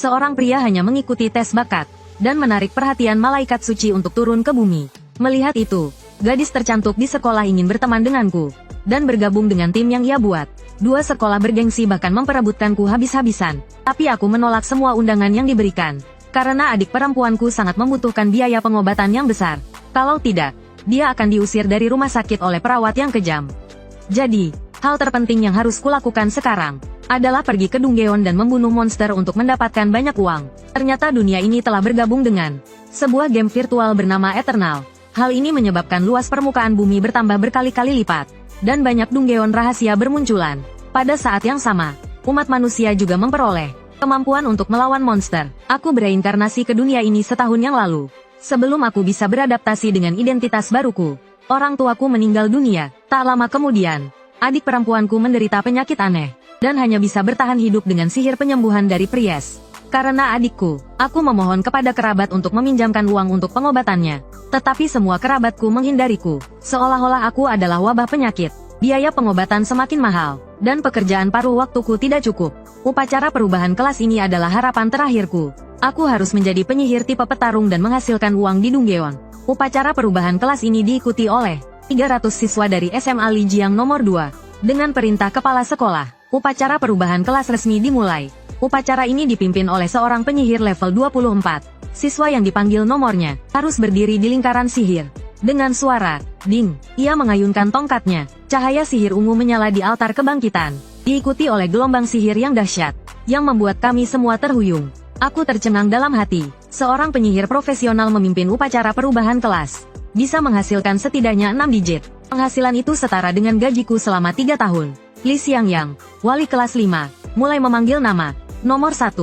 Seorang pria hanya mengikuti tes bakat, dan menarik perhatian malaikat suci untuk turun ke bumi. Melihat itu, gadis tercantik di sekolah ingin berteman denganku, dan bergabung dengan tim yang ia buat. Dua sekolah bergengsi bahkan memperebutkanku habis-habisan, tapi aku menolak semua undangan yang diberikan, karena adik perempuanku sangat membutuhkan biaya pengobatan yang besar. Kalau tidak, dia akan diusir dari rumah sakit oleh perawat yang kejam. Jadi, hal terpenting yang harus kulakukan sekarang adalah pergi ke Dungeon dan membunuh monster untuk mendapatkan banyak uang. Ternyata dunia ini telah bergabung dengan sebuah game virtual bernama Eternal. Hal ini menyebabkan luas permukaan bumi bertambah berkali-kali lipat, dan banyak Dungeon rahasia bermunculan. Pada saat yang sama, umat manusia juga memperoleh kemampuan untuk melawan monster. Aku bereinkarnasi ke dunia ini setahun yang lalu. Sebelum aku bisa beradaptasi dengan identitas baruku, orang tuaku meninggal dunia. Tak lama kemudian, adik perempuanku menderita penyakit aneh, dan hanya bisa bertahan hidup dengan sihir penyembuhan dari Priest. Karena adikku, aku memohon kepada kerabat untuk meminjamkan uang untuk pengobatannya. Tetapi semua kerabatku menghindariku, seolah-olah aku adalah wabah penyakit. Biaya pengobatan semakin mahal, dan pekerjaan paruh waktuku tidak cukup. Upacara perubahan kelas ini adalah harapan terakhirku. Aku harus menjadi penyihir tipe petarung dan menghasilkan uang di Dungeon. Upacara perubahan kelas ini diikuti oleh 300 siswa dari SMA Lijiang nomor 2. Dengan perintah kepala sekolah, upacara perubahan kelas resmi dimulai. Upacara ini dipimpin oleh seorang penyihir level 24. Siswa yang dipanggil nomornya harus berdiri di lingkaran sihir. Dengan suara ding, ia mengayunkan tongkatnya. Cahaya sihir ungu menyala di altar kebangkitan, diikuti oleh gelombang sihir yang dahsyat, yang membuat kami semua terhuyung. Aku tercengang dalam hati. Seorang penyihir profesional memimpin upacara perubahan kelas, bisa menghasilkan setidaknya 6 digit. Penghasilan itu setara dengan gajiku selama 3 tahun. Li Xiangyang, wali kelas 5, mulai memanggil nama. Nomor 1,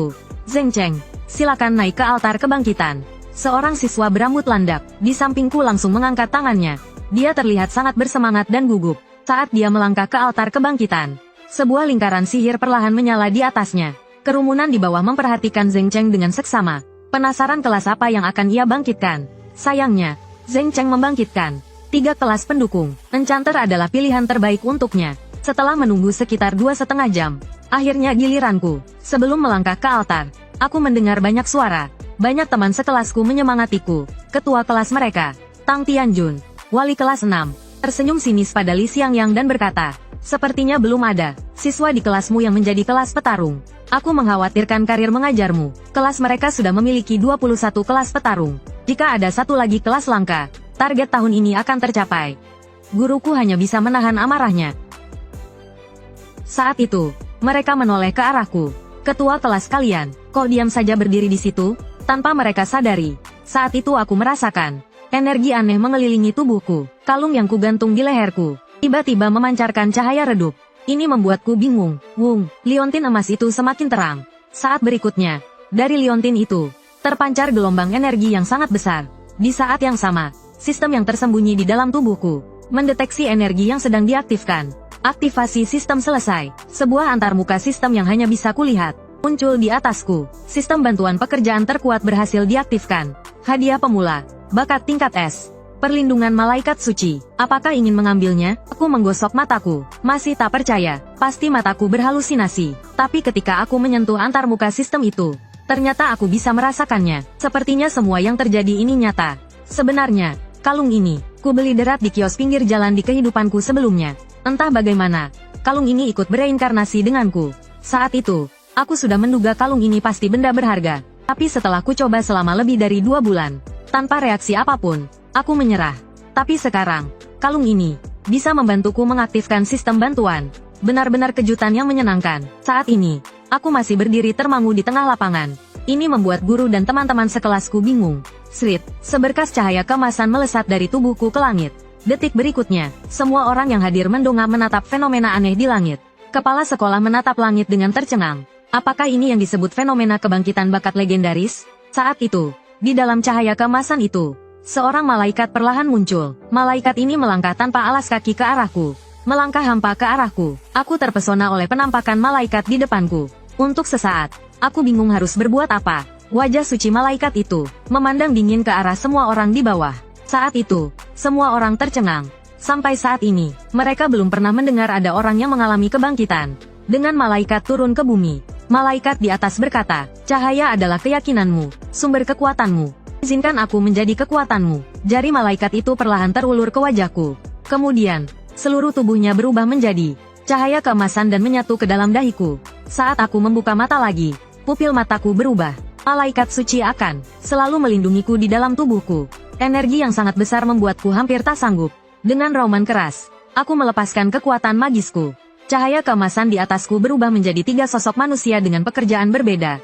Zheng Cheng, silakan naik ke altar kebangkitan. Seorang siswa berambut landak di sampingku langsung mengangkat tangannya. Dia terlihat sangat bersemangat dan gugup saat dia melangkah ke altar kebangkitan. Sebuah lingkaran sihir perlahan menyala di atasnya. Kerumunan di bawah memperhatikan Zheng Cheng dengan seksama, penasaran kelas apa yang akan ia bangkitkan. Sayangnya, Zheng Cheng membangkitkan 3 kelas pendukung. Enchanter adalah pilihan terbaik untuknya. Setelah menunggu sekitar 2,5 jam, akhirnya giliranku. Sebelum melangkah ke altar, aku mendengar banyak suara. Banyak teman sekelasku menyemangatiku. Ketua kelas mereka, Tang Tianjun, wali kelas 6, tersenyum sinis pada Li Xiangyang dan berkata, sepertinya belum ada siswa di kelasmu yang menjadi kelas petarung. Aku mengkhawatirkan karir mengajarmu. Kelas mereka sudah memiliki 21 kelas petarung. Jika ada satu lagi kelas langka, target tahun ini akan tercapai. Guruku hanya bisa menahan amarahnya. Saat itu, mereka menoleh ke arahku. Ketua kelas kalian, kok diam saja berdiri di situ? Tanpa mereka sadari, saat itu aku merasakan energi aneh mengelilingi tubuhku. Kalung yang kugantung di leherku tiba-tiba memancarkan cahaya redup. Ini membuatku bingung. Liontin emas itu semakin terang. Saat berikutnya, dari liontin itu terpancar gelombang energi yang sangat besar. Di saat yang sama, sistem yang tersembunyi di dalam tubuhku mendeteksi energi yang sedang diaktifkan. Aktivasi sistem selesai. Sebuah antarmuka sistem yang hanya bisa kulihat muncul di atasku. Sistem bantuan pekerjaan terkuat berhasil diaktifkan. Hadiah pemula, bakat tingkat S. Perlindungan malaikat suci. Apakah ingin mengambilnya? Aku menggosok mataku. Masih tak percaya. Pasti mataku berhalusinasi. Tapi ketika aku menyentuh antarmuka sistem itu, ternyata aku bisa merasakannya. Sepertinya semua yang terjadi ini nyata. Sebenarnya, kalung ini kubeli derat di kios pinggir jalan di kehidupanku sebelumnya. Entah bagaimana, kalung ini ikut bereinkarnasi denganku. Saat itu, aku sudah menduga kalung ini pasti benda berharga. Tapi setelah ku coba selama lebih dari 2 bulan, tanpa reaksi apapun, aku menyerah. Tapi sekarang, kalung ini bisa membantuku mengaktifkan sistem bantuan. Benar-benar kejutan yang menyenangkan. Saat ini, aku masih berdiri termangu di tengah lapangan. Ini membuat guru dan teman-teman sekelasku bingung. Srit, seberkas cahaya keemasan melesat dari tubuhku ke langit. Detik berikutnya, semua orang yang hadir mendongak menatap fenomena aneh di langit. Kepala sekolah menatap langit dengan tercengang. Apakah ini yang disebut fenomena kebangkitan bakat legendaris? Saat itu, di dalam cahaya keemasan itu, seorang malaikat perlahan muncul. Malaikat ini melangkah tanpa alas kaki ke arahku. Melangkah hampa ke arahku. Aku terpesona oleh penampakan malaikat di depanku. Untuk sesaat, aku bingung harus berbuat apa. Wajah suci malaikat itu memandang dingin ke arah semua orang di bawah. Saat itu, semua orang tercengang. Sampai saat ini, mereka belum pernah mendengar ada orang yang mengalami kebangkitan. Dengan malaikat turun ke bumi, Malaikat di atas berkata, cahaya adalah keyakinanmu, sumber kekuatanmu. Izinkan aku menjadi kekuatanmu. Jari malaikat itu perlahan terulur ke wajahku. Kemudian, seluruh tubuhnya berubah menjadi cahaya keemasan dan menyatu ke dalam dahiku. Saat aku membuka mata lagi, pupil mataku berubah. Malaikat suci akan selalu melindungiku di dalam tubuhku. Energi yang sangat besar membuatku hampir tak sanggup. Dengan rauman keras, aku melepaskan kekuatan magisku. Cahaya keemasan di atasku berubah menjadi 3 sosok manusia dengan pekerjaan berbeda.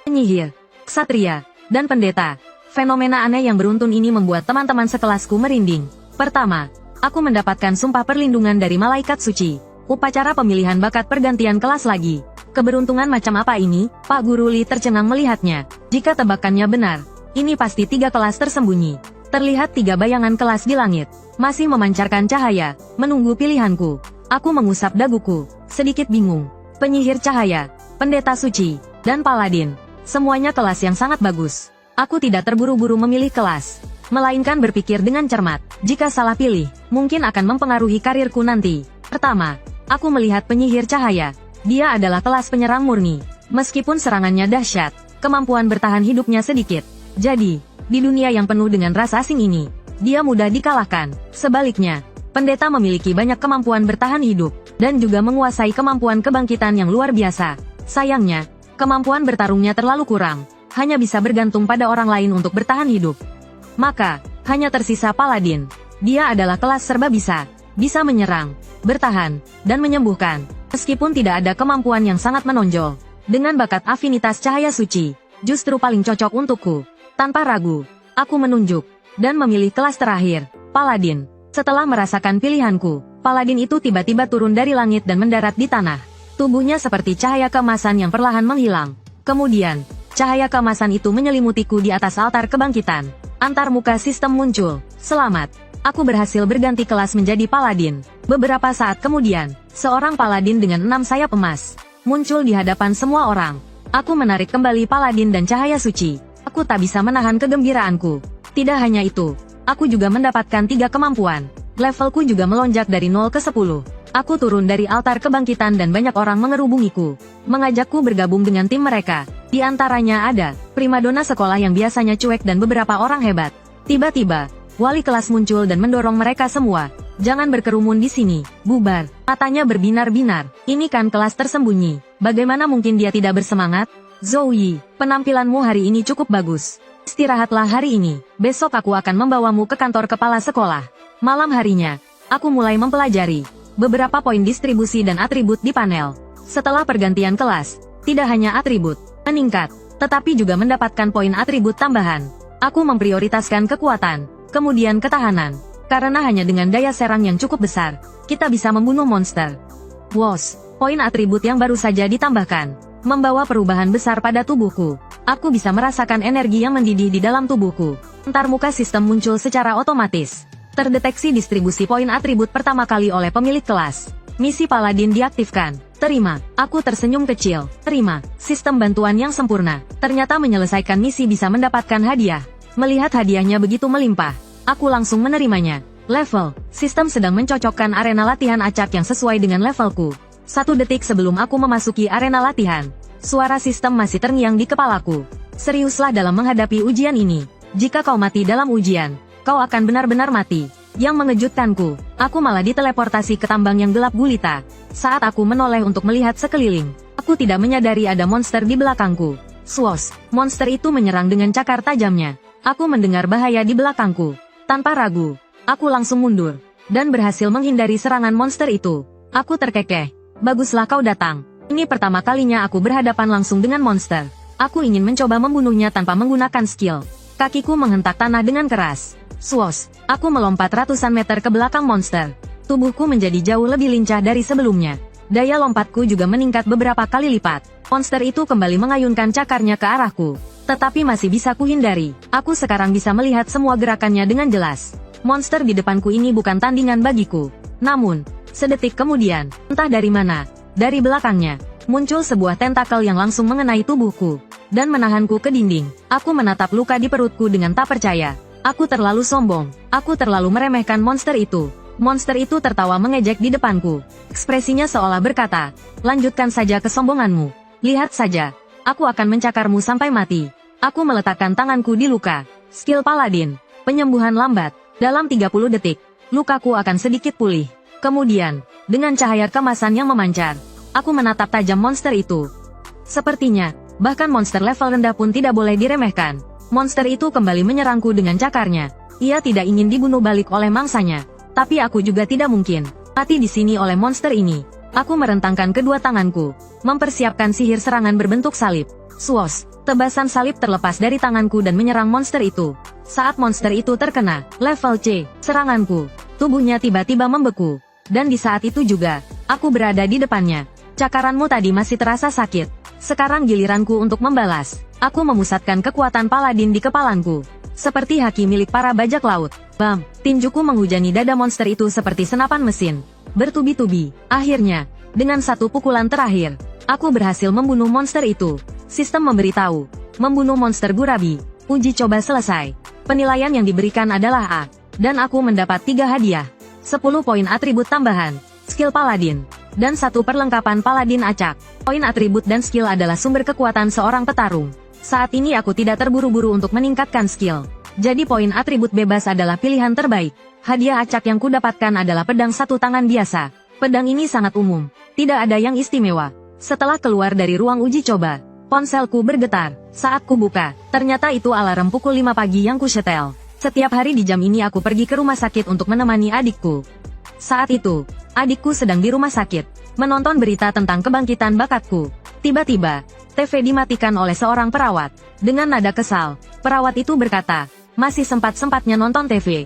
Penyihir, ksatria, dan pendeta. Fenomena aneh yang beruntun ini membuat teman-teman sekelasku merinding. Pertama, aku mendapatkan sumpah perlindungan dari malaikat suci. Upacara pemilihan bakat pergantian kelas lagi. Keberuntungan macam apa ini? Pak Guru Li tercengang melihatnya. Jika tebakannya benar, ini pasti 3 kelas tersembunyi. Terlihat 3 bayangan kelas di langit, masih memancarkan cahaya, menunggu pilihanku. Aku mengusap daguku, sedikit bingung. Penyihir cahaya, pendeta suci, dan paladin. Semuanya kelas yang sangat bagus. Aku tidak terburu-buru memilih kelas, melainkan berpikir dengan cermat. Jika salah pilih, mungkin akan mempengaruhi karirku nanti. Pertama, aku melihat penyihir cahaya. Dia adalah kelas penyerang murni. Meskipun serangannya dahsyat, kemampuan bertahan hidupnya sedikit. Jadi, di dunia yang penuh dengan rasa asing ini, dia mudah dikalahkan. Sebaliknya, pendeta memiliki banyak kemampuan bertahan hidup, dan juga menguasai kemampuan kebangkitan yang luar biasa. Sayangnya, kemampuan bertarungnya terlalu kurang, hanya bisa bergantung pada orang lain untuk bertahan hidup. Maka, hanya tersisa paladin. Dia adalah kelas serba bisa menyerang, bertahan, dan menyembuhkan, meskipun tidak ada kemampuan yang sangat menonjol. Dengan bakat afinitas cahaya suci, justru paling cocok untukku. Tanpa ragu, aku menunjuk, dan memilih kelas terakhir, paladin. Setelah merasakan pilihanku, paladin itu tiba-tiba turun dari langit dan mendarat di tanah. Tubuhnya seperti cahaya keemasan yang perlahan menghilang. Kemudian, cahaya keemasan itu menyelimutiku di atas altar kebangkitan. Antar muka sistem muncul. Selamat, aku berhasil berganti kelas menjadi paladin. Beberapa saat kemudian, seorang paladin dengan 6 sayap emas muncul di hadapan semua orang. Aku menarik kembali paladin dan cahaya suci. Aku tak bisa menahan kegembiraanku. Tidak hanya itu, aku juga mendapatkan 3 kemampuan. Levelku juga melonjak dari 0 ke 10. Aku turun dari altar kebangkitan dan banyak orang mengerubungiku, mengajakku bergabung dengan tim mereka. Di antaranya ada primadona sekolah yang biasanya cuek dan beberapa orang hebat. Tiba-tiba, wali kelas muncul dan mendorong mereka semua. Jangan berkerumun di sini, bubar. Matanya berbinar-binar. Ini kan kelas tersembunyi. Bagaimana mungkin dia tidak bersemangat? Zoe, penampilanmu hari ini cukup bagus. Istirahatlah hari ini. Besok aku akan membawamu ke kantor kepala sekolah. Malam harinya, aku mulai mempelajari beberapa poin distribusi dan atribut di panel. Setelah pergantian kelas, tidak hanya atribut meningkat, tetapi juga mendapatkan poin atribut tambahan. Aku memprioritaskan kekuatan, kemudian ketahanan. Karena hanya dengan daya serang yang cukup besar, kita bisa membunuh monster. WOS, poin atribut yang baru saja ditambahkan membawa perubahan besar pada tubuhku. Aku bisa merasakan energi yang mendidih di dalam tubuhku. Antar muka sistem muncul secara otomatis. Terdeteksi distribusi poin atribut pertama kali oleh pemilik kelas. Misi Paladin diaktifkan. Terima. Aku tersenyum kecil. Terima. Sistem bantuan yang sempurna. Ternyata menyelesaikan misi bisa mendapatkan hadiah. Melihat hadiahnya begitu melimpah, aku langsung menerimanya. Level. Sistem sedang mencocokkan arena latihan acak yang sesuai dengan levelku. 1 detik sebelum aku memasuki arena latihan, suara sistem masih terngiang di kepalaku. Seriuslah dalam menghadapi ujian ini. Jika kau mati dalam ujian, kau akan benar-benar mati. Yang mengejutkanku, aku malah diteleportasi ke tambang yang gelap gulita. Saat aku menoleh untuk melihat sekeliling, aku tidak menyadari ada monster di belakangku. Swos, monster itu menyerang dengan cakar tajamnya. Aku mendengar bahaya di belakangku. Tanpa ragu, aku langsung mundur, dan berhasil menghindari serangan monster itu. Aku terkekeh. Baguslah kau datang. Ini pertama kalinya aku berhadapan langsung dengan monster. Aku ingin mencoba membunuhnya tanpa menggunakan skill. Kakiku menghentak tanah dengan keras. Swos, aku melompat ratusan meter ke belakang monster. Tubuhku menjadi jauh lebih lincah dari sebelumnya. Daya lompatku juga meningkat beberapa kali lipat. Monster itu kembali mengayunkan cakarnya ke arahku. Tetapi masih bisa kuhindari. Aku sekarang bisa melihat semua gerakannya dengan jelas. Monster di depanku ini bukan tandingan bagiku. Namun, sedetik kemudian, entah dari mana, dari belakangnya, muncul sebuah tentakel yang langsung mengenai tubuhku, dan menahanku ke dinding. Aku menatap luka di perutku dengan tak percaya. Aku terlalu sombong. Aku terlalu meremehkan monster itu. Monster itu tertawa mengejek di depanku. Ekspresinya seolah berkata, lanjutkan saja kesombonganmu. Lihat saja. Aku akan mencakarmu sampai mati. Aku meletakkan tanganku di luka. Skill Paladin. Penyembuhan lambat. Dalam 30 detik, lukaku akan sedikit pulih. Kemudian, dengan cahaya kemasan yang memancar, aku menatap tajam monster itu. Sepertinya, bahkan monster level rendah pun tidak boleh diremehkan. Monster itu kembali menyerangku dengan cakarnya. Ia tidak ingin dibunuh balik oleh mangsanya. Tapi aku juga tidak mungkin mati di sini oleh monster ini. Aku merentangkan kedua tanganku, mempersiapkan sihir serangan berbentuk salib. Swoosh, tebasan salib terlepas dari tanganku dan menyerang monster itu. Saat monster itu terkena level C, seranganku, tubuhnya tiba-tiba membeku. Dan di saat itu juga, aku berada di depannya. Cakaranmu tadi masih terasa sakit. Sekarang giliranku untuk membalas. Aku memusatkan kekuatan paladin di kepalaku. Seperti haki milik para bajak laut. Bam, tinjuku menghujani dada monster itu seperti senapan mesin. Bertubi-tubi. Akhirnya, dengan satu pukulan terakhir, aku berhasil membunuh monster itu. Sistem memberitahu, membunuh monster gurabi. Uji coba selesai. Penilaian yang diberikan adalah A. Dan aku mendapat 3 hadiah. 10 poin atribut tambahan, skill paladin, dan 1 perlengkapan paladin acak. Poin atribut dan skill adalah sumber kekuatan seorang petarung. Saat ini aku tidak terburu-buru untuk meningkatkan skill. Jadi poin atribut bebas adalah pilihan terbaik. Hadiah acak yang kudapatkan adalah pedang satu tangan biasa. Pedang ini sangat umum, tidak ada yang istimewa. Setelah keluar dari ruang uji coba, ponselku bergetar. Saat kubuka, ternyata itu alarm pukul 5 pagi yang kusetel. Setiap hari di jam ini aku pergi ke rumah sakit untuk menemani adikku. Saat itu, adikku sedang di rumah sakit, menonton berita tentang kebangkitan bakatku. Tiba-tiba, TV dimatikan oleh seorang perawat. Dengan nada kesal, perawat itu berkata, masih sempat-sempatnya nonton TV.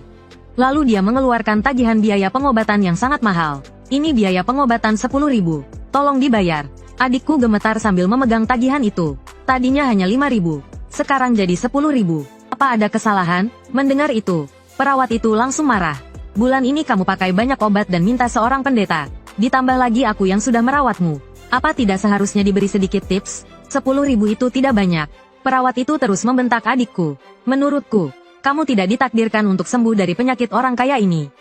Lalu dia mengeluarkan tagihan biaya pengobatan yang sangat mahal. Ini biaya pengobatan 10.000. Tolong dibayar. Adikku gemetar sambil memegang tagihan itu. Tadinya hanya 5.000. Sekarang jadi 10.000. Apa ada kesalahan? Mendengar itu, perawat itu langsung marah. Bulan ini kamu pakai banyak obat dan minta seorang pendeta. Ditambah lagi aku yang sudah merawatmu. Apa tidak seharusnya diberi sedikit tips? 10.000 itu tidak banyak. Perawat itu terus membentak adikku. Menurutku, kamu tidak ditakdirkan untuk sembuh dari penyakit orang kaya ini.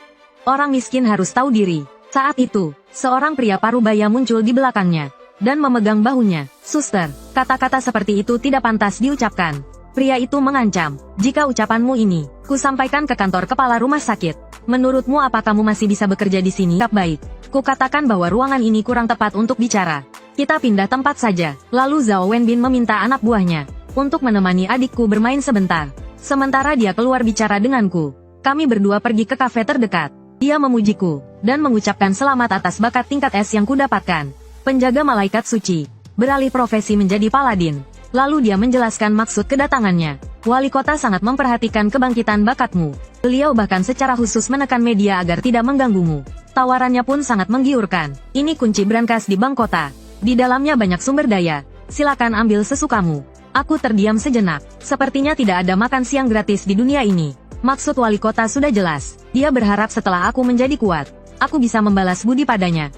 Orang miskin harus tahu diri. Saat itu, seorang pria parubaya muncul di belakangnya dan memegang bahunya. Suster, kata-kata seperti itu tidak pantas diucapkan. Pria itu mengancam, jika ucapanmu ini, kusampaikan ke kantor kepala rumah sakit. Menurutmu apa kamu masih bisa bekerja di sini? Baik, kukatakan bahwa ruangan ini kurang tepat untuk bicara. Kita pindah tempat saja. Lalu Zhao Wenbin meminta anak buahnya untuk menemani adikku bermain sebentar. Sementara dia keluar bicara denganku. Kami berdua pergi ke kafe terdekat. Dia memujiku dan mengucapkan selamat atas bakat tingkat S yang kudapatkan. Penjaga malaikat suci, beralih profesi menjadi paladin. Lalu dia menjelaskan maksud kedatangannya. Wali kota sangat memperhatikan kebangkitan bakatmu. Beliau bahkan secara khusus menekan media agar tidak mengganggumu. Tawarannya pun sangat menggiurkan. Ini kunci brankas di bank kota. Di dalamnya banyak sumber daya. Silakan ambil sesukamu. Aku terdiam sejenak. Sepertinya tidak ada makan siang gratis di dunia ini. Maksud wali kota sudah jelas. Dia berharap setelah aku menjadi kuat, aku bisa membalas budi padanya.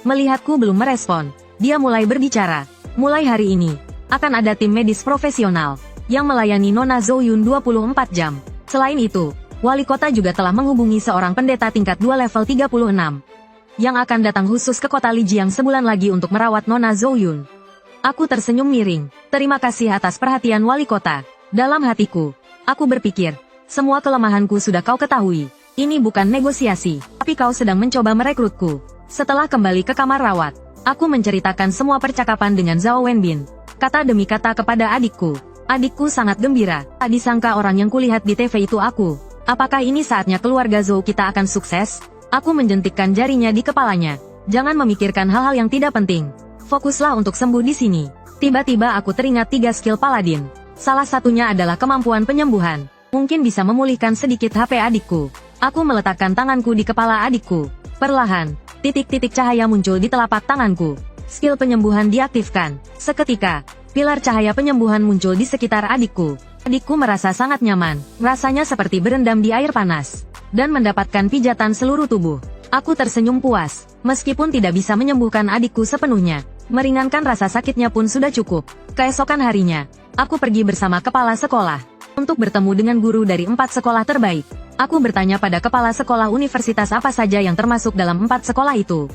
Melihatku belum merespon, dia mulai berbicara. Mulai hari ini, akan ada tim medis profesional yang melayani Nona Zhou-yun 24 jam. Selain itu, wali kota juga telah menghubungi seorang pendeta tingkat 2 level 36 yang akan datang khusus ke kota Lijiang sebulan lagi untuk merawat Nona Zhou-yun. Aku tersenyum miring. Terima kasih atas perhatian wali kota. Dalam hatiku, aku berpikir, semua kelemahanku sudah kau ketahui. Ini bukan negosiasi, tapi kau sedang mencoba merekrutku. Setelah kembali ke kamar rawat, aku menceritakan semua percakapan dengan Zhao Wenbin. Kata demi kata kepada adikku. Adikku sangat gembira. Tak disangka orang yang kulihat di TV itu aku. Apakah ini saatnya keluarga Zhou kita akan sukses? Aku menjentikkan jarinya di kepalanya. Jangan memikirkan hal-hal yang tidak penting. Fokuslah untuk sembuh di sini. Tiba-tiba aku teringat 3 skill paladin. Salah satunya adalah kemampuan penyembuhan. Mungkin bisa memulihkan sedikit HP adikku. Aku meletakkan tanganku di kepala adikku. Perlahan, titik-titik cahaya muncul di telapak tanganku. Skill penyembuhan diaktifkan. Seketika, pilar cahaya penyembuhan muncul di sekitar adikku. Adikku merasa sangat nyaman. Rasanya seperti berendam di air panas. Dan mendapatkan pijatan seluruh tubuh. Aku tersenyum puas. Meskipun tidak bisa menyembuhkan adikku sepenuhnya, meringankan rasa sakitnya pun sudah cukup. Keesokan harinya, aku pergi bersama kepala sekolah untuk bertemu dengan guru dari 4 sekolah terbaik. Aku bertanya pada kepala sekolah universitas apa saja yang termasuk dalam 4 sekolah itu.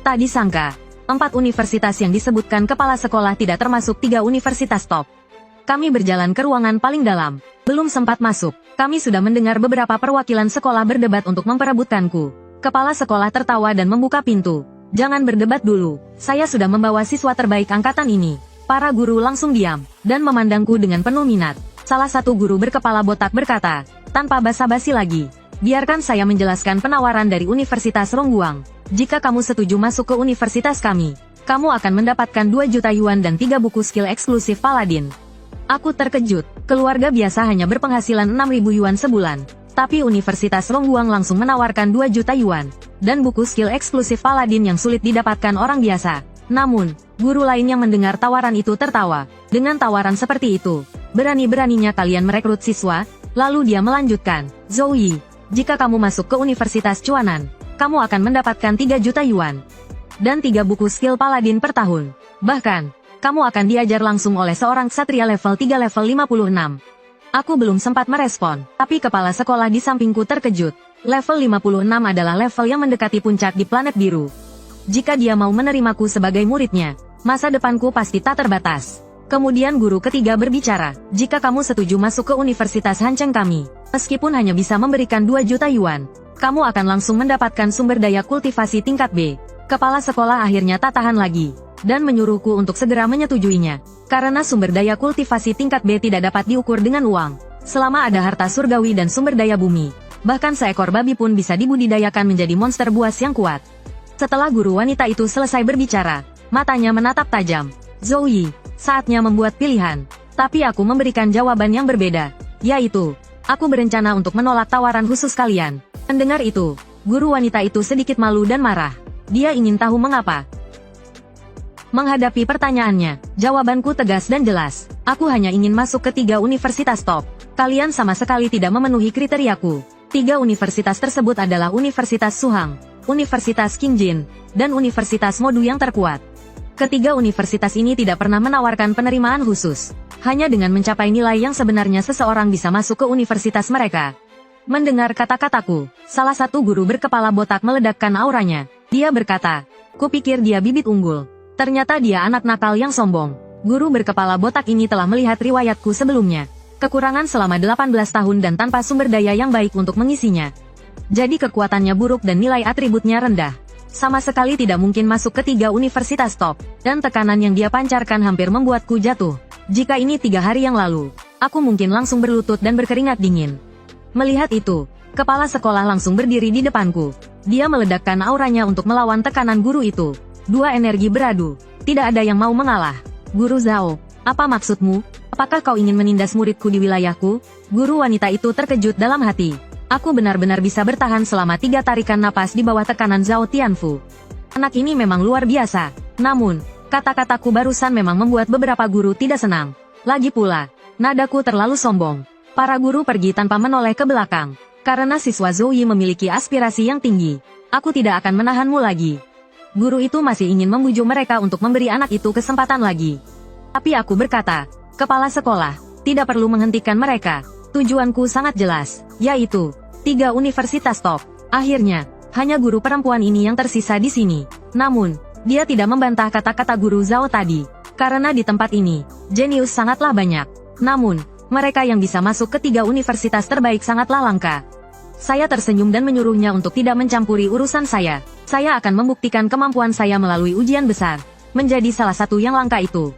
Tak disangka, 4 4 universitas yang disebutkan kepala sekolah tidak termasuk 3 universitas top. Kami berjalan ke ruangan paling dalam. Belum sempat masuk, kami sudah mendengar beberapa perwakilan sekolah berdebat untuk memperebutkanku. Kepala sekolah tertawa dan membuka pintu. Jangan berdebat dulu, saya sudah membawa siswa terbaik angkatan ini. Para guru langsung diam, dan memandangku dengan penuh minat. Salah satu guru berkepala botak berkata, tanpa basa-basi lagi, biarkan saya menjelaskan penawaran dari Universitas Rongguang. Jika kamu setuju masuk ke universitas kami, kamu akan mendapatkan 2 juta yuan dan 3 buku skill eksklusif Paladin. Aku terkejut, keluarga biasa hanya berpenghasilan 6.000 yuan sebulan. Tapi Universitas Rongguang langsung menawarkan 2 juta yuan, dan buku skill eksklusif Paladin yang sulit didapatkan orang biasa. Namun, guru lain yang mendengar tawaran itu tertawa. Dengan tawaran seperti itu, berani-beraninya kalian merekrut siswa? Lalu dia melanjutkan, Zoe, jika kamu masuk ke Universitas Chuanan, kamu akan mendapatkan 3 juta yuan. Dan 3 buku skill Paladin per tahun. Bahkan, kamu akan diajar langsung oleh seorang ksatria level 3 level 56. Aku belum sempat merespon, tapi kepala sekolah di sampingku terkejut. Level 56 adalah level yang mendekati puncak di planet biru. Jika dia mau menerimaku sebagai muridnya, masa depanku pasti tak terbatas. Kemudian guru ketiga berbicara, jika kamu setuju masuk ke Universitas Hancheng kami, meskipun hanya bisa memberikan 2 juta yuan, kamu akan langsung mendapatkan sumber daya kultivasi tingkat B. Kepala sekolah akhirnya tak tahan lagi, dan menyuruhku untuk segera menyetujuinya. Karena sumber daya kultivasi tingkat B tidak dapat diukur dengan uang. Selama ada harta surgawi dan sumber daya bumi, bahkan seekor babi pun bisa dibudidayakan menjadi monster buas yang kuat. Setelah guru wanita itu selesai berbicara, matanya menatap tajam. Zoe, saatnya membuat pilihan. Tapi aku memberikan jawaban yang berbeda, yaitu, aku berencana untuk menolak tawaran khusus kalian. Mendengar itu, guru wanita itu sedikit malu dan marah. Dia ingin tahu mengapa. Menghadapi pertanyaannya, jawabanku tegas dan jelas. Aku hanya ingin masuk ke 3 universitas top. Kalian sama sekali tidak memenuhi kriteriaku. 3 universitas tersebut adalah Universitas Suhang, Universitas Qingjin, dan Universitas Modu yang terkuat. Ketiga universitas ini tidak pernah menawarkan penerimaan khusus. Hanya dengan mencapai nilai yang sebenarnya seseorang bisa masuk ke universitas mereka. Mendengar kata-kataku, salah satu guru berkepala botak meledakkan auranya. Dia berkata, kupikir dia bibit unggul. Ternyata dia anak nakal yang sombong. Guru berkepala botak ini telah melihat riwayatku sebelumnya. Kekurangan selama 18 tahun dan tanpa sumber daya yang baik untuk mengisinya. Jadi kekuatannya buruk dan nilai atributnya rendah. Sama sekali tidak mungkin masuk ke 3 universitas top. Dan tekanan yang dia pancarkan hampir membuatku jatuh. Jika ini 3 hari yang lalu, aku mungkin langsung berlutut dan berkeringat dingin. Melihat itu, kepala sekolah langsung berdiri di depanku. Dia meledakkan auranya untuk melawan tekanan guru itu. 2 energi beradu. Tidak ada yang mau mengalah. Guru Zhao, apa maksudmu? Apakah kau ingin menindas muridku di wilayahku? Guru wanita itu terkejut dalam hati. Aku benar-benar bisa bertahan selama 3 tarikan napas di bawah tekanan Zhao Tianfu. Anak ini memang luar biasa. Namun, kata-kataku barusan memang membuat beberapa guru tidak senang. Lagi pula, nadaku terlalu sombong. Para guru pergi tanpa menoleh ke belakang. Karena siswa Zoe memiliki aspirasi yang tinggi. Aku tidak akan menahanmu lagi. Guru itu masih ingin membujuk mereka untuk memberi anak itu kesempatan lagi. Tapi aku berkata, kepala sekolah, tidak perlu menghentikan mereka. Tujuanku sangat jelas, yaitu 3 universitas top. Akhirnya, hanya guru perempuan ini yang tersisa di sini. Namun, dia tidak membantah kata-kata guru Zhao tadi. Karena di tempat ini, jenius sangatlah banyak. Namun, mereka yang bisa masuk ke 3 universitas terbaik sangatlah langka. Saya tersenyum dan menyuruhnya untuk tidak mencampuri urusan saya. Saya akan membuktikan kemampuan saya melalui ujian besar. Menjadi salah satu yang langka itu.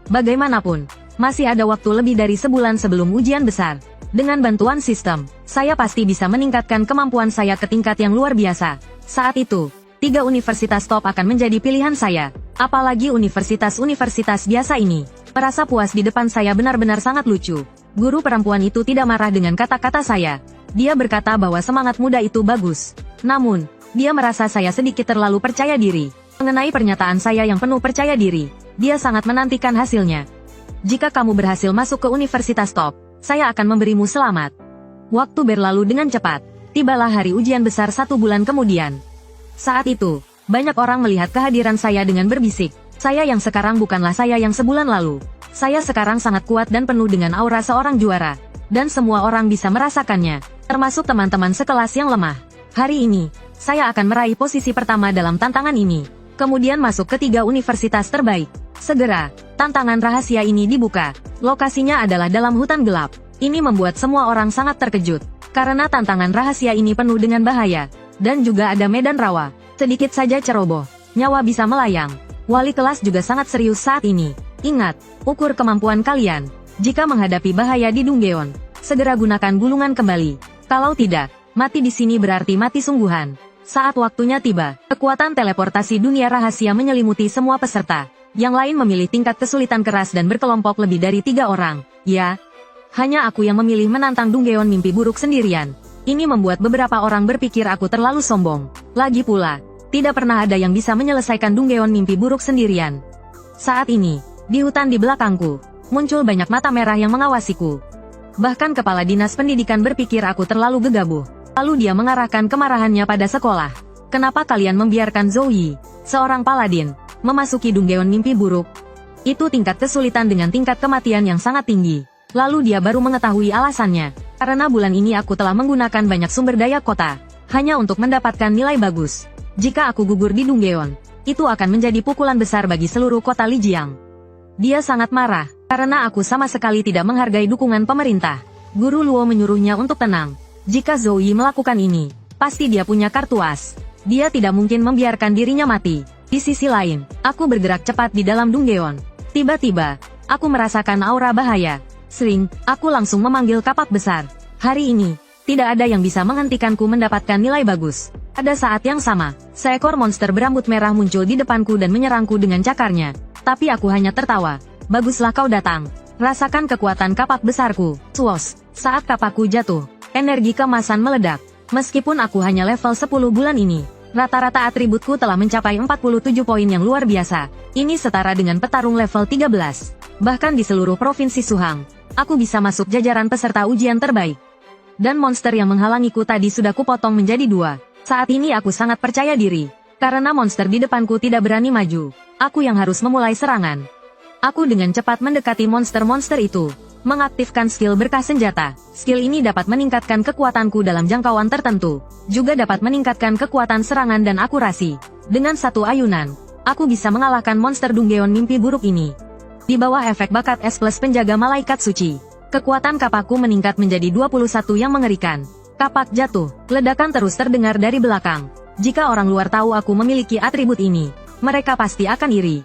Bagaimanapun, masih ada waktu lebih dari sebulan sebelum ujian besar. Dengan bantuan sistem, saya pasti bisa meningkatkan kemampuan saya ke tingkat yang luar biasa. Saat itu, 3 universitas top akan menjadi pilihan saya. Apalagi universitas-universitas biasa ini. Merasa puas di depan saya benar-benar sangat lucu. Guru perempuan itu tidak marah dengan kata-kata saya. Dia berkata bahwa semangat muda itu bagus. Namun, dia merasa saya sedikit terlalu percaya diri. Mengenai pernyataan saya yang penuh percaya diri, dia sangat menantikan hasilnya. Jika kamu berhasil masuk ke universitas top, saya akan memberimu selamat. Waktu berlalu dengan cepat. Tibalah hari ujian besar 1 bulan kemudian. Saat itu, banyak orang melihat kehadiran saya dengan berbisik. Saya yang sekarang bukanlah saya yang sebulan lalu. Saya sekarang sangat kuat dan penuh dengan aura seorang juara. Dan semua orang bisa merasakannya, termasuk teman-teman sekelas yang lemah. Hari ini, saya akan meraih posisi pertama dalam tantangan ini. kemudian masuk ke 3 universitas terbaik. Segera, tantangan rahasia ini dibuka. Lokasinya adalah dalam hutan gelap. Ini membuat semua orang sangat terkejut, karena tantangan rahasia ini penuh dengan bahaya, dan juga ada medan rawa. Sedikit saja ceroboh, nyawa bisa melayang. Wali kelas juga sangat serius saat ini. Ingat, ukur kemampuan kalian. Jika menghadapi bahaya di Dunggeon, segera gunakan gulungan kembali. Kalau tidak, mati di sini berarti mati sungguhan. Saat waktunya tiba, kekuatan teleportasi dunia rahasia menyelimuti semua peserta. Yang lain memilih tingkat kesulitan keras dan berkelompok lebih dari 3 orang. Ya, hanya aku yang memilih menantang Dunggeon mimpi buruk sendirian. Ini membuat beberapa orang berpikir aku terlalu sombong. Lagi pula, tidak pernah ada yang bisa menyelesaikan Dunggeon mimpi buruk sendirian. Saat ini, di hutan di belakangku, muncul banyak mata merah yang mengawasiku. Bahkan kepala dinas pendidikan berpikir aku terlalu gegabah. Lalu dia mengarahkan kemarahannya pada sekolah. Kenapa kalian membiarkan Zoe, seorang paladin, memasuki Dunggeon mimpi buruk? Itu tingkat kesulitan dengan tingkat kematian yang sangat tinggi. Lalu dia baru mengetahui alasannya. Karena bulan ini aku telah menggunakan banyak sumber daya kota, hanya untuk mendapatkan nilai bagus. Jika aku gugur di Dunggeon, itu akan menjadi pukulan besar bagi seluruh kota Lijiang. Dia sangat marah, karena aku sama sekali tidak menghargai dukungan pemerintah. Guru Luo menyuruhnya untuk tenang. Jika Zoe melakukan ini, pasti dia punya kartu as. Dia tidak mungkin membiarkan dirinya mati. Di sisi lain, aku bergerak cepat di dalam Dunggeon. Tiba-tiba, aku merasakan aura bahaya. Sering, aku langsung memanggil kapak besar. Hari ini, tidak ada yang bisa menghentikanku mendapatkan nilai bagus. Pada saat yang sama, seekor monster berambut merah muncul di depanku dan menyerangku dengan cakarnya. Tapi aku hanya tertawa. Baguslah kau datang. Rasakan kekuatan kapak besarku. Swos. Saat kapakku jatuh, energi keemasan meledak. Meskipun aku hanya level 10 bulan ini, rata-rata atributku telah mencapai 47 poin yang luar biasa. Ini setara dengan petarung level 13. Bahkan di seluruh provinsi Suhang, aku bisa masuk jajaran peserta ujian terbaik. Dan monster yang menghalangiku tadi sudah kupotong menjadi 2. Saat ini aku sangat percaya diri. Karena monster di depanku tidak berani maju, aku yang harus memulai serangan. Aku dengan cepat mendekati monster-monster itu. Mengaktifkan skill berkah senjata. Skill ini dapat meningkatkan kekuatanku dalam jangkauan tertentu. Juga dapat meningkatkan kekuatan serangan dan akurasi. Dengan satu ayunan, aku bisa mengalahkan monster Dunggeon mimpi buruk ini. Di bawah efek bakat S+ penjaga malaikat suci, kekuatan kapakku meningkat menjadi 21 yang mengerikan. Kapak jatuh, ledakan terus terdengar dari belakang. Jika orang luar tahu aku memiliki atribut ini, mereka pasti akan iri.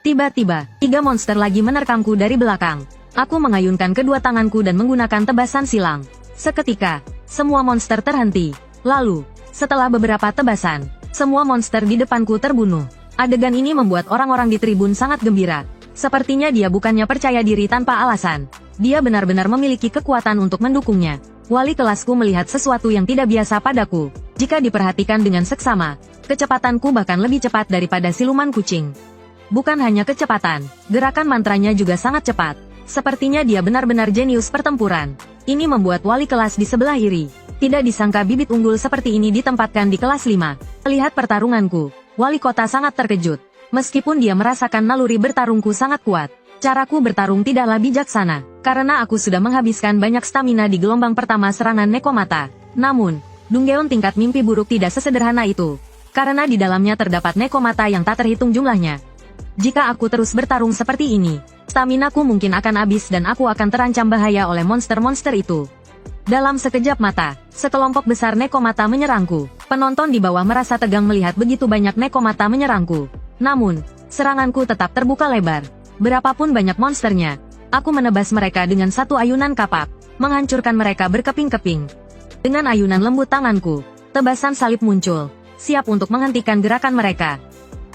Tiba-tiba, 3 monster lagi menerkamku dari belakang. Aku mengayunkan kedua tanganku dan menggunakan tebasan silang. Seketika, semua monster terhenti. Lalu, setelah beberapa tebasan, semua monster di depanku terbunuh. Adegan ini membuat orang-orang di tribun sangat gembira. Sepertinya dia bukannya percaya diri tanpa alasan. Dia benar-benar memiliki kekuatan untuk mendukungnya. Wali kelasku melihat sesuatu yang tidak biasa padaku. Jika diperhatikan dengan seksama, kecepatanku bahkan lebih cepat daripada siluman kucing. Bukan hanya kecepatan, gerakan mantranya juga sangat cepat. Sepertinya dia benar-benar jenius pertempuran. Ini membuat wali kelas di sebelah iri. Tidak disangka bibit unggul seperti ini ditempatkan di kelas 5. Melihat pertarunganku, wali kota sangat terkejut. Meskipun dia merasakan naluri bertarungku sangat kuat, caraku bertarung tidaklah bijaksana, karena aku sudah menghabiskan banyak stamina di gelombang pertama serangan Nekomata. Namun, Dunggeon tingkat mimpi buruk tidak sesederhana itu, karena di dalamnya terdapat Nekomata yang tak terhitung jumlahnya. Jika aku terus bertarung seperti ini, staminaku mungkin akan habis dan aku akan terancam bahaya oleh monster-monster itu. Dalam sekejap mata, sekelompok besar Nekomata menyerangku. Penonton di bawah merasa tegang melihat begitu banyak Nekomata menyerangku. Namun, seranganku tetap terbuka lebar. Berapapun banyak monsternya, aku menebas mereka dengan satu ayunan kapak, menghancurkan mereka berkeping-keping. Dengan ayunan lembut tanganku, tebasan salib muncul, siap untuk menghentikan gerakan mereka.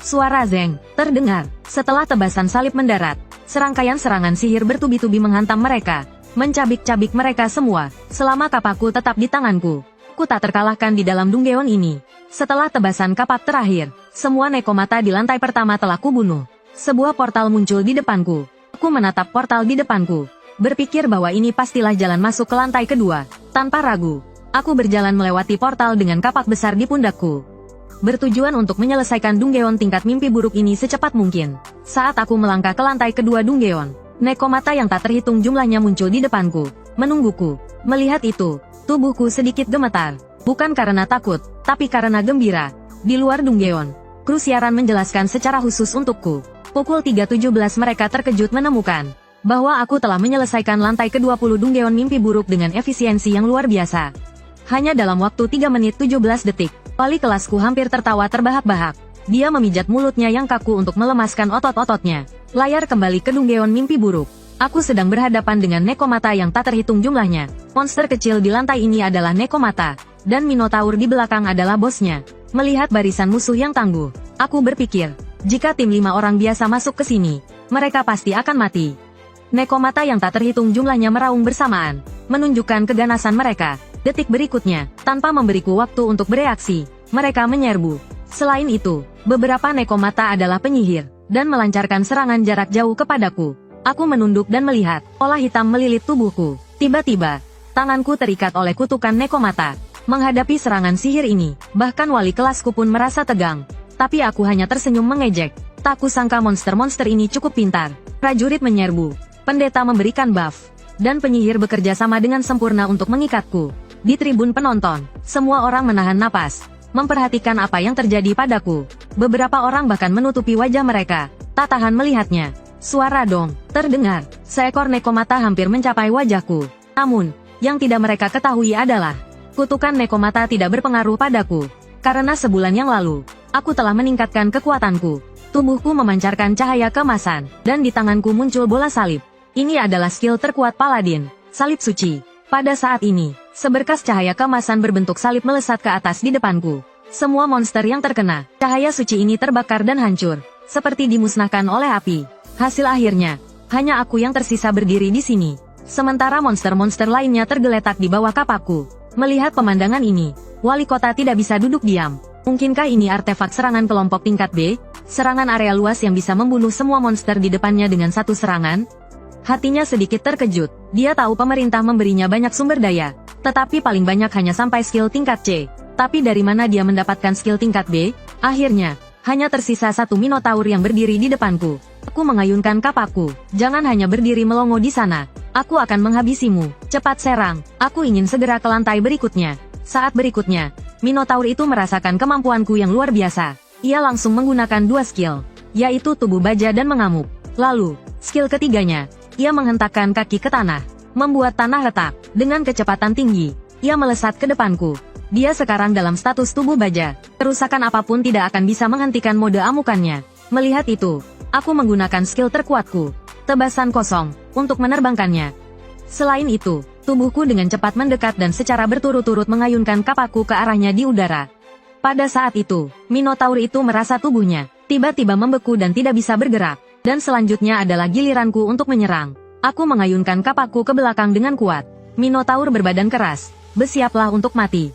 Suara zeng terdengar. Setelah tebasan salib mendarat, serangkaian serangan sihir bertubi-tubi menghantam mereka, mencabik-cabik mereka semua. Selama kapakku tetap di tanganku, aku tak terkalahkan di dalam Dunggeon ini. Setelah tebasan kapak terakhir, semua Nekomata di lantai pertama telah kubunuh. Sebuah portal muncul di depanku. Aku menatap portal di depanku, berpikir bahwa ini pastilah jalan masuk ke lantai kedua. Tanpa ragu, aku berjalan melewati portal dengan kapak besar di pundakku, bertujuan untuk menyelesaikan Dunggeon tingkat mimpi buruk ini secepat mungkin. Saat aku melangkah ke lantai kedua Dunggeon, Nekomata yang tak terhitung jumlahnya muncul di depanku, menungguku. Melihat itu, tubuhku sedikit gemetar. Bukan karena takut, tapi karena gembira. Di luar Dunggeon, Cruciaran menjelaskan secara khusus untukku. Pukul 3.17 mereka terkejut menemukan bahwa aku telah menyelesaikan lantai ke-20 Dunggeon mimpi buruk dengan efisiensi yang luar biasa. Hanya dalam waktu 3 menit 17 detik, wali kelasku hampir tertawa terbahak-bahak. Dia memijat mulutnya yang kaku untuk melemaskan otot-ototnya. Layar kembali ke Dunggeon mimpi buruk. Aku sedang berhadapan dengan Nekomata yang tak terhitung jumlahnya. Monster kecil di lantai ini adalah Nekomata, dan Minotaur di belakang adalah bosnya. Melihat barisan musuh yang tangguh, aku berpikir, jika tim 5 orang biasa masuk ke sini, mereka pasti akan mati. Nekomata yang tak terhitung jumlahnya meraung bersamaan, menunjukkan keganasan mereka. Detik berikutnya, tanpa memberiku waktu untuk bereaksi, mereka menyerbu. Selain itu, beberapa Nekomata adalah penyihir, dan melancarkan serangan jarak jauh kepadaku. Aku menunduk dan melihat, pola hitam melilit tubuhku. Tiba-tiba, tanganku terikat oleh kutukan Nekomata. Menghadapi serangan sihir ini, bahkan wali kelasku pun merasa tegang. Tapi aku hanya tersenyum mengejek. Tak kusangka monster-monster ini cukup pintar. Prajurit menyerbu, pendeta memberikan buff, dan penyihir bekerja sama dengan sempurna untuk mengikatku. Di tribun penonton, semua orang menahan napas, memperhatikan apa yang terjadi padaku. Beberapa orang bahkan menutupi wajah mereka, tak tahan melihatnya. Suara dong terdengar, seekor Nekomata hampir mencapai wajahku. Namun, yang tidak mereka ketahui adalah, kutukan Nekomata tidak berpengaruh padaku. Karena sebulan yang lalu, aku telah meningkatkan kekuatanku. Tubuhku memancarkan cahaya keemasan, dan di tanganku muncul bola salib. Ini adalah skill terkuat Paladin, salib suci. Pada saat ini, seberkas cahaya keemasan berbentuk salib melesat ke atas di depanku. Semua monster yang terkena cahaya suci ini terbakar dan hancur, seperti dimusnahkan oleh api. Hasil akhirnya, hanya aku yang tersisa berdiri di sini. Sementara monster-monster lainnya tergeletak di bawah kapakku. Melihat pemandangan ini, wali kota tidak bisa duduk diam. Mungkinkah ini artefak serangan kelompok tingkat B? Serangan area luas yang bisa membunuh semua monster di depannya dengan satu serangan? Hatinya sedikit terkejut. Dia tahu pemerintah memberinya banyak sumber daya, tetapi paling banyak hanya sampai skill tingkat C. Tapi dari mana dia mendapatkan skill tingkat B? Akhirnya, hanya tersisa satu Minotaur yang berdiri di depanku. Aku mengayunkan kapakku. Jangan hanya berdiri melongo di sana. Aku akan menghabisimu. Cepat serang. Aku ingin segera ke lantai berikutnya. Saat berikutnya, Minotaur itu merasakan kemampuanku yang luar biasa. Ia langsung menggunakan 2 skill, yaitu tubuh baja dan mengamuk. Lalu, skill ketiganya, ia menghentakkan kaki ke tanah, membuat tanah retak. Dengan kecepatan tinggi, ia melesat ke depanku. Dia sekarang dalam status tubuh baja. Kerusakan apapun tidak akan bisa menghentikan mode amukannya. Melihat itu, aku menggunakan skill terkuatku, tebasan kosong, untuk menerbangkannya. Selain itu, tubuhku dengan cepat mendekat dan secara berturut-turut mengayunkan kapakku ke arahnya di udara. Pada saat itu, Minotaur itu merasa tubuhnya tiba-tiba membeku dan tidak bisa bergerak. Dan selanjutnya adalah giliranku untuk menyerang. Aku mengayunkan kapakku ke belakang dengan kuat. Minotaur berbadan keras. Bersiaplah untuk mati.